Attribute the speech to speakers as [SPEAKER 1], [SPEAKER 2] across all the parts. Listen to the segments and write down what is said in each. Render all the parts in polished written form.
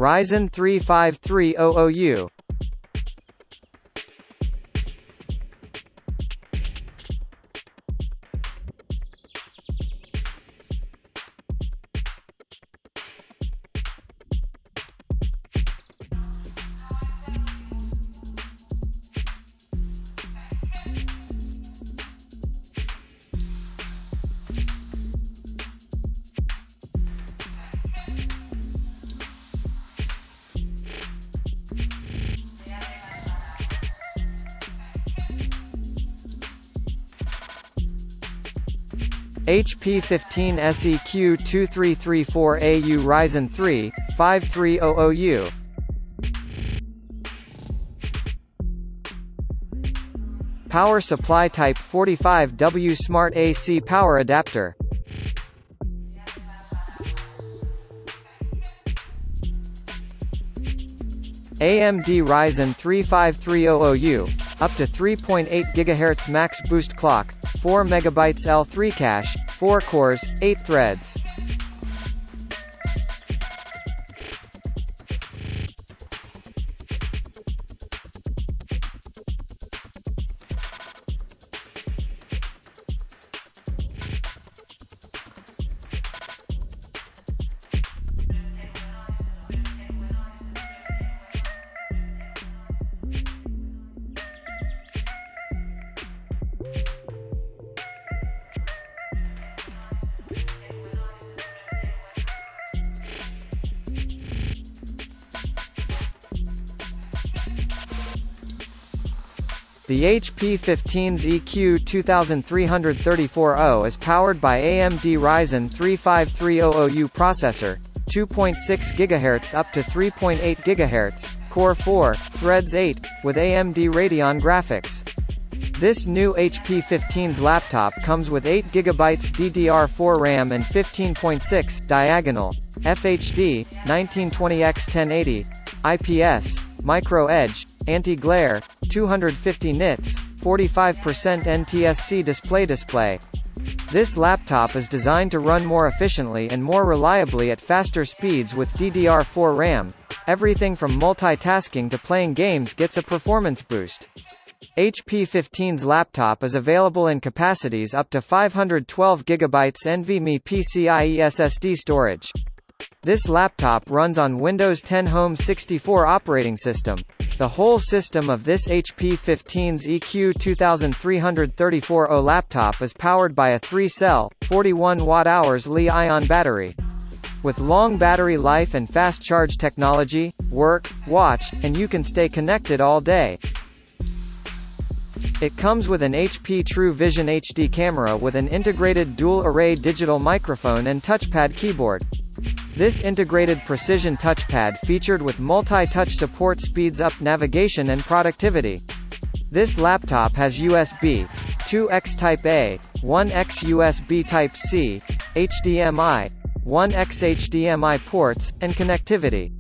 [SPEAKER 1] Ryzen 3 5300U. HP 15 SEQ2334AU Ryzen 3 5300U. Power supply type 45W Smart AC power adapter. AMD Ryzen 3 5300U, up to 3.8 GHz max boost clock, 4 MB L3 cache, 4 cores, 8 threads. The HP 15's EQ2334O is powered by AMD Ryzen 3 5300U processor, 2.6 GHz up to 3.8 GHz, Core 4, Threads 8, with AMD Radeon graphics. This new HP 15's laptop comes with 8 GB DDR4 RAM and 15.6 diagonal FHD 1920x1080 IPS Micro Edge anti-glare 250 nits 45% NTSC display. This laptop is designed to run more efficiently and more reliably at faster speeds with DDR4 RAM. Everything from multitasking to playing games gets a performance boost. HP 15's laptop is available in capacities up to 512 GB NVMe PCIe SSD storage. This laptop runs on Windows 10 Home 64 operating system. The whole system of this HP 15's EQ2334O laptop is powered by a 3-cell, 41 Wh Li-ion battery. With long battery life and fast charge technology, work, watch, and you can stay connected all day. It comes with an HP True Vision HD camera with an integrated dual-array digital microphone and touchpad keyboard. This integrated precision touchpad featured with multi-touch support speeds up navigation and productivity. This laptop has USB 2x Type-A, 1x USB Type-C, HDMI, 1x HDMI ports, and connectivity.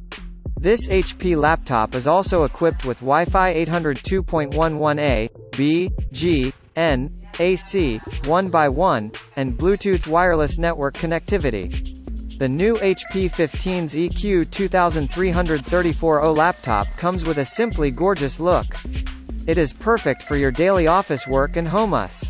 [SPEAKER 1] This HP laptop is also equipped with Wi-Fi 802.11a, B, G, N, AC, 1x1, and Bluetooth wireless network connectivity. The new HP 15's EQ2334O laptop comes with a simply gorgeous look. It is perfect for your daily office work and home use.